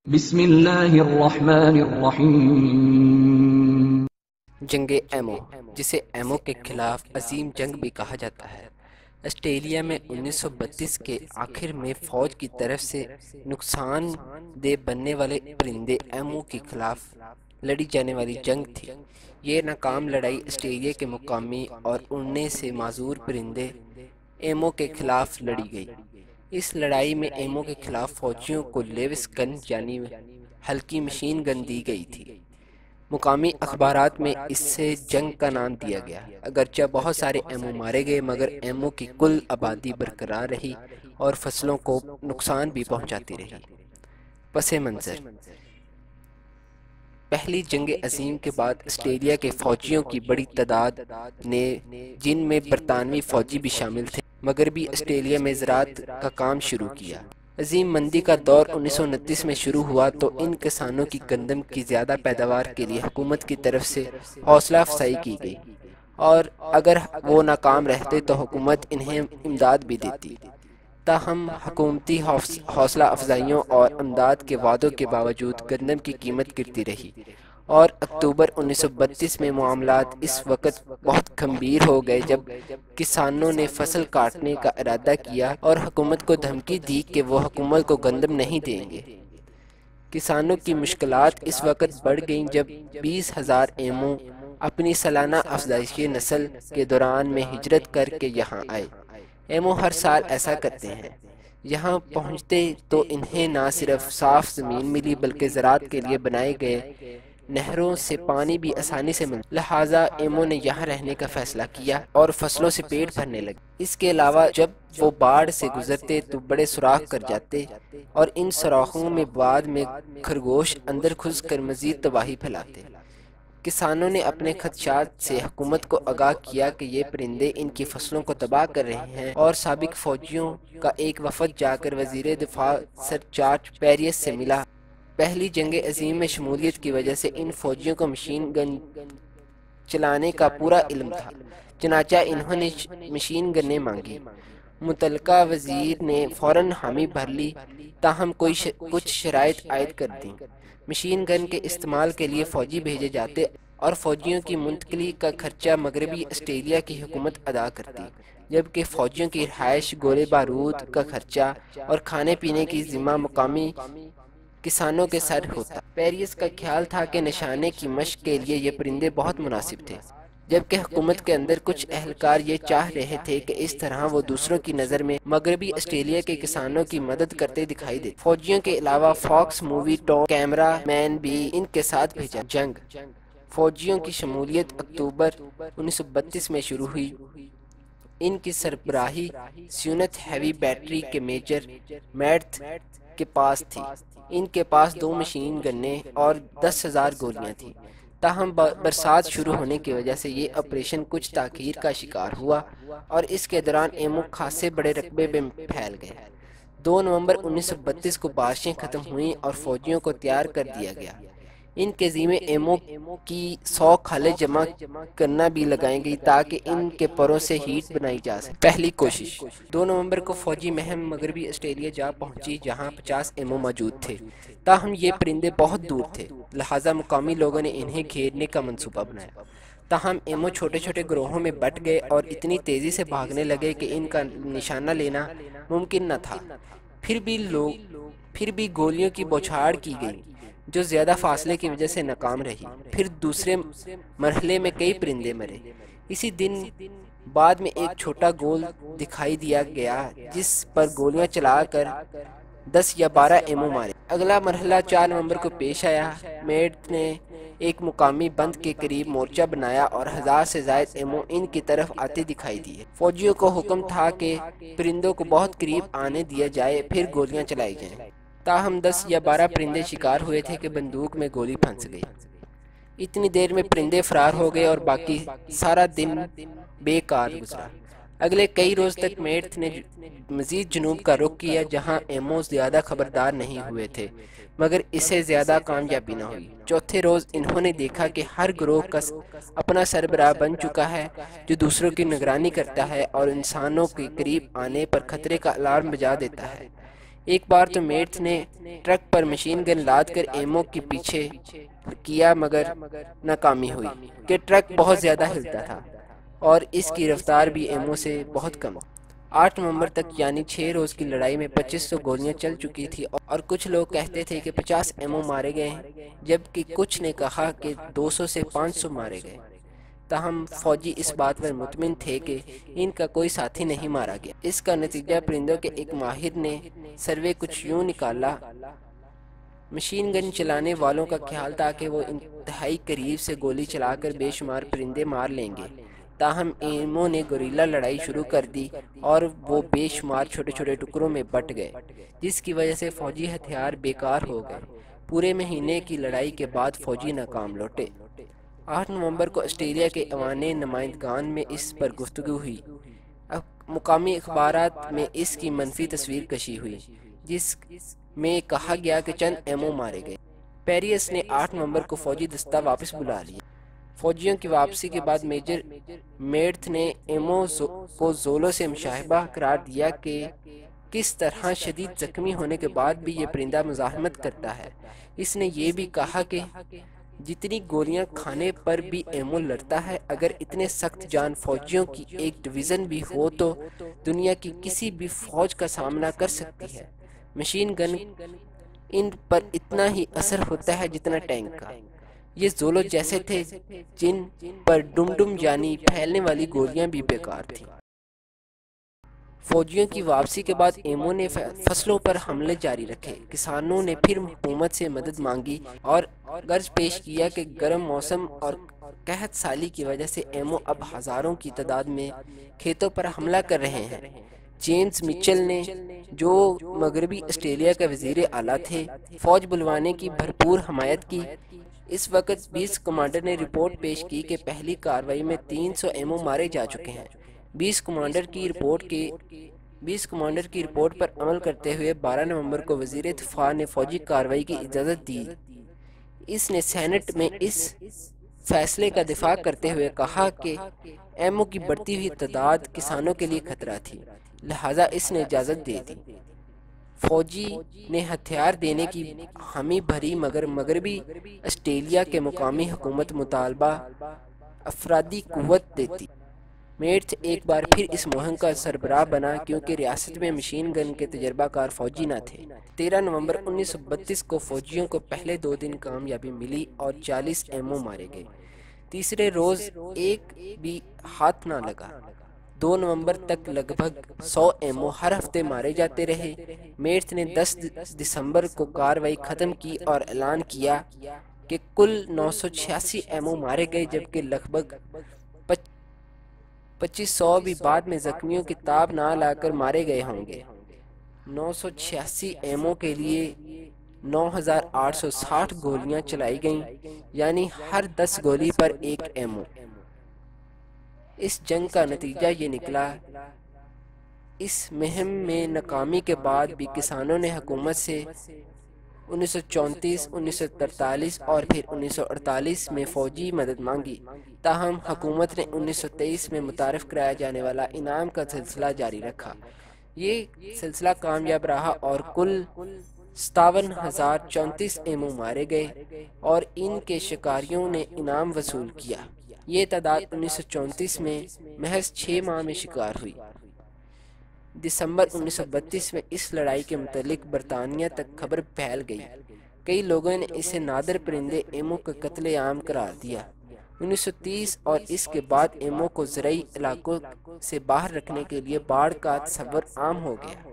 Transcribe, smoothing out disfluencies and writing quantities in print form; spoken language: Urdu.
بسم اللہ الرحمن الرحیم۔ جنگ ایمو، جسے ایمو کے خلاف عظیم جنگ بھی کہا جاتا ہے، آسٹریلیا میں 1932 کے آخر میں فوج کی طرف سے نقصان دہ بننے والے پرندے ایمو کے خلاف لڑی جانے والی جنگ تھی۔ یہ ناکام لڑائی آسٹریلیا کے مقامی اور اڑنے سے معذور پرندے ایمو کے خلاف لڑی گئی۔ اس لڑائی میں ایمو کے خلاف فوجیوں کو لیوس گن یعنی ہلکی مشین گن دی گئی تھی۔ مقامی اخبارات میں اس سے جنگ کا نام دیا گیا۔ اگرچہ بہت سارے ایمو مارے گئے، مگر ایمو کی کل آبادی برقرار رہی اور فصلوں کو نقصان بھی پہنچاتی رہی۔ پس منظر: پہلی جنگ عظیم کے بعد آسٹریلیا کے فوجیوں کی بڑی تعداد نے، جن میں برطانوی فوجی بھی شامل تھے، مغربی آسٹریلیا میں زراعت کا کام شروع کیا۔ عظیم مندی کا دور 1929 میں شروع ہوا تو ان کسانوں کی گندم کی زیادہ پیداوار کے لیے حکومت کی طرف سے حوصلہ افزائی کی گئی، اور اگر وہ ناکام رہتے تو حکومت انہیں امداد بھی دیتی۔ تاہم حکومتی حوصلہ افزائیوں اور امداد کے وعدوں کے باوجود گندم کی قیمت گرتی رہی، اور اکتوبر 1932 میں معاملات اس وقت بہت گھمبیر ہو گئے جب کسانوں نے فصل کاٹنے کا ارادہ کیا اور حکومت کو دھمکی دی کہ وہ حکومت کو گندم نہیں دیں گے۔ کسانوں کی مشکلات اس وقت بڑھ گئیں جب 20,000 ایمو اپنی سالانہ افزائشی نسل کے دوران میں ہجرت کر کے یہاں آئے۔ ایمو ہر سال ایسا کرتے ہیں۔ یہاں پہنچتے تو انہیں نہ صرف صاف زمین ملی بلکہ زراعت کے لیے بنائے گئے نہروں سے پانی بھی آسانی سے ملتا، لہٰذا ایمو نے یہاں رہنے کا فیصلہ کیا اور فصلوں سے پیٹ بھرنے لگے۔ اس کے علاوہ جب وہ باڑھ سے گزرتے تو بڑے سوراخ کر جاتے، اور ان سوراخوں میں بعد میں خرگوش اندر گھس کر مزید تباہی پھیلاتے۔ کسانوں نے اپنے خدشات سے حکومت کو آگاہ کیا کہ یہ پرندے ان کی فصلوں کو تباہ کر رہے ہیں، اور سابق فوجیوں کا ایک وفد جا کر وزیر دفاع سر جارج پیریس سے ملا۔ پہلی جنگ عظیم میں شمولیت کی وجہ سے ان فوجیوں کو مشین گن چلانے کا پورا علم تھا، چنانچہ انہوں نے مشین گنیں مانگی۔ متعلقہ وزیر نے فوراً حامی بھر لی، تاہم کچھ شرائط عائد کر دیں۔ مشین گن کے استعمال کے لیے فوجی بھیجے جاتے اور فوجیوں کی منتقلی کا خرچہ مغربی آسٹریلیا کی حکومت ادا کرتی، جبکہ فوجیوں کی رہائش، گولے بارود کا خرچہ اور کھانے پینے کی ذمہ مقامی کسانوں کے سر ہوتا۔ پیریس کا خیال تھا کہ نشانے کی مشق کے لیے یہ پرندے بہت مناسب تھے، جبکہ حکومت کے اندر کچھ اہلکار یہ چاہ رہے تھے کہ اس طرح وہ دوسروں کی نظر میں مغربی آسٹریلیا کے کسانوں کی مدد کرتے دکھائی دیتے۔ فوجیوں کے علاوہ فاکس مووی ٹون کیمرہ مین بھی ان کے ساتھ بھیجا۔ جنگ فوجیوں کی شمولیت اکتوبر 1932 میں شروع ہوئی۔ ان کی سربراہی سیونت ہیوی بیٹری کے میجر میڈتھ کے پاس تھی۔ ان کے پاس 2 مشین گنیں اور 10,000 گولیاں تھیں۔ تاہم برسات شروع ہونے کی وجہ سے یہ آپریشن کچھ تاخیر کا شکار ہوا، اور اس کے دوران ایمو خاصے بڑے رقبے میں پھیل گئے۔ 2 نومبر 1932 کو بارشیں ختم ہوئیں اور فوجیوں کو تیار کر دیا گیا۔ ان کے ذمے ایمو کی 100 کھالیں جمع کرنا بھی لگائی گئی تاکہ ان کے پروں سے ہیٹ بنائی جا سکے۔ پہلی کوشش 2 نومبر کو فوجی مہم مغربی آسٹریلیا جا پہنچی، جہاں 50 ایمو موجود تھے۔ تاہم یہ پرندے بہت دور تھے، لہٰذا مقامی لوگوں نے انہیں گھیرنے کا منصوبہ بنایا۔ تاہم ایمو چھوٹے چھوٹے گروہوں میں بٹ گئے اور اتنی تیزی سے بھاگنے لگے کہ ان کا نشانہ لینا ممکن نہ تھا۔ پھر بھی گولیوں کی بوچھاڑ کی گئی، جو زیادہ فاصلے کی وجہ سے ناکام رہی۔ پھر دوسرے مرحلے میں کئی پرندے مرے۔ اسی دن بعد میں ایک چھوٹا گول دکھائی دیا گیا جس پر گولیاں چلا کر 10 یا 12 ایمو مارے۔ اگلا مرحلہ 4 نومبر کو پیش آیا۔ میڈ نے ایک مقامی بند کے قریب مورچہ بنایا اور 1000 سے زائد ایمو ان کی طرف آتے دکھائی دیے۔ فوجیوں کو حکم تھا کہ پرندوں کو بہت قریب آنے دیا جائے، پھر گولیاں چلائی جائیں۔ تاہم 10 یا 12 پرندے شکار ہوئے تھے کہ بندوق میں گولی پھنس گئی۔ اتنی دیر میں پرندے فرار ہو گئے اور باقی سارا دن بے کار گزرا۔ اگلے کئی روز تک میڈتھ نے مزید جنوب کا رخ کیا، جہاں ایمو زیادہ خبردار نہیں ہوئے تھے، مگر اسے زیادہ کامیابی نہ ہوئی۔ چوتھے روز انہوں نے دیکھا کہ ہر گروہ کا اپنا سربراہ بن چکا ہے، جو دوسروں کی نگرانی کرتا ہے اور انسانوں کے قریب آنے پر خطرے کا الارم بجا دیتا ہے۔ ایک بار تو میٹھ نے ٹرک پر مشین گن لاد کر ایمو کے پیچھے کیا مگر ناکامی ہوئی کہ ٹرک بہت زیادہ ہلتا تھا اور اس کی رفتار بھی ایمو سے بہت کم تھی۔ 8 نومبر تک یعنی 6 روز کی لڑائی میں 2500 گولیاں چل چکی تھی اور کچھ لوگ کہتے تھے کہ 50 ایمو مارے گئے ہیں جبکہ کچھ نے کہا کہ 200 سے 500 مارے گئے۔ تاہم فوجی اس بات پر مطمئن تھے کہ ان کا کوئی ساتھی نہیں مارا گیا۔ اس کا نتیجہ پرندوں کے ایک ماہر نے سروے کچھ یوں نکالا: مشین گن چلانے والوں کا خیال تھا کہ وہ انتہائی قریب سے گولی چلا کر بے شمار پرندے مار لیں گے، تاہم ایمو نے گوریلا لڑائی شروع کر دی اور وہ بے شمار چھوٹے چھوٹے ٹکڑوں میں بٹ گئے، جس کی وجہ سے فوجی ہتھیار بیکار ہو گئے۔ پورے مہینے کی لڑائی کے بعد فوجی ناکام لوٹے۔ 8 نومبر کو آسٹریلیا کے ایوان نمائندگان میں اس پر گفتگو ہوئی۔ مقامی اخبارات میں اس کی منفی تصویر کشی ہوئی، جس میں کہا گیا کہ چند ایمو مارے گئے۔ پیریس نے 8 نومبر کو فوجی دستہ واپس بلا لیا۔ فوجیوں کی واپسی کے بعد میجر میڈتھ نے ایمو کو زولو سے مشابہ قرار دیا کہ کس طرح شدید زخمی ہونے کے بعد بھی یہ پرندہ مزاحمت کرتا ہے۔ اس نے یہ بھی کہا کہ جتنی گولیاں کھانے پر بھی ایمو لڑتا ہے، اگر اتنے سخت جان فوجیوں کی ایک ڈویژن بھی ہو تو دنیا کی کسی بھی فوج کا سامنا کر سکتی ہے۔ مشین گن ان پر اتنا ہی اثر ہوتا ہے جتنا ٹینک کا۔ یہ زولو جیسے تھے جن پر ڈم ڈم یعنی پھیلنے والی گولیاں بھی بیکار تھیں۔ فوجیوں کی واپسی کے بعد ایمو نے فصلوں پر حملے جاری رکھے۔ کسانوں نے پھر حکومت سے مدد مانگی اور غرض پیش کیا کہ گرم موسم اور قحط سالی کی وجہ سے ایمو اب ہزاروں کی تعداد میں کھیتوں پر حملہ کر رہے ہیں۔ جیمز مچل نے، جو مغربی آسٹریلیا کا وزیر اعلیٰ تھے، فوج بلوانے کی بھرپور حمایت کی۔ اس وقت 20 کمانڈر نے رپورٹ پیش کی کہ پہلی کارروائی میں 300 ایمو مارے جا چکے ہیں۔ 20 کمانڈر کی رپورٹ پر عمل کرتے ہوئے 12 نومبر کو وزیر دفاع نے فوجی کارروائی کی اجازت دی۔ اس نے سینٹ میں اس فیصلے کا دفاع کرتے ہوئے کہا کہ ایمو کی بڑھتی ہوئی تعداد کسانوں کے لیے خطرہ تھی، لہٰذا اس نے اجازت دے دی۔ فوجی نے ہتھیار دینے کی حامی بھری مگر مغربی آسٹریلیا کے مقامی حکومت مطالبہ افرادی قوت دیتی۔ میڈتھ ایک بار پھر اس مہم کا سربراہ بنا کیونکہ ریاست میں مشین گن کے تجربہ کار فوجی نہ تھے۔ 13 نومبر 1932 کو فوجیوں کو پہلے 2 دن کامیابی ملی اور 40 ایمو مارے گئے۔ تیسرے روز ایک بھی ہاتھ نہ لگا۔ 2 نومبر تک لگ بھگ 100 ایمو ہر ہفتے مارے جاتے رہے۔ میڈتھ نے 10 دسمبر کو کارروائی ختم کی اور اعلان کیا کہ کل 986 ایمو مارے گئے، جبکہ لگ بھگ 2500 بھی بعد میں زخمیوں کی تاب نہ لا کر مارے گئے ہوں گے۔ 986 ایمو کے لیے 9860 گولیاں چلائی گئیں، یعنی ہر 10 گولی پر 1 ایمو۔ اس جنگ کا نتیجہ یہ نکلا۔ اس مہم میں ناکامی کے بعد بھی کسانوں نے حکومت سے 1934، 1943 اور پھر 1948 میں فوجی مدد مانگی، تاہم حکومت نے 1923 میں متعارف کرایا جانے والا انعام کا سلسلہ جاری رکھا۔ یہ سلسلہ کامیاب رہا اور کل 57,034 ایمو مارے گئے اور ان کے شکاریوں نے انعام وصول کیا۔ یہ تعداد 1934 میں محض 6 ماہ میں شکار ہوئی۔ دسمبر 1932 میں اس لڑائی کے متعلق برطانیہ تک خبر پھیل گئی۔ کئی لوگوں نے اسے نادر پرندے ایمو کا قتل عام قرار دیا۔ 1930 اور اس کے بعد ایمو کو زرعی علاقوں سے باہر رکھنے کے لیے باڑ کا تصور عام ہو گیا۔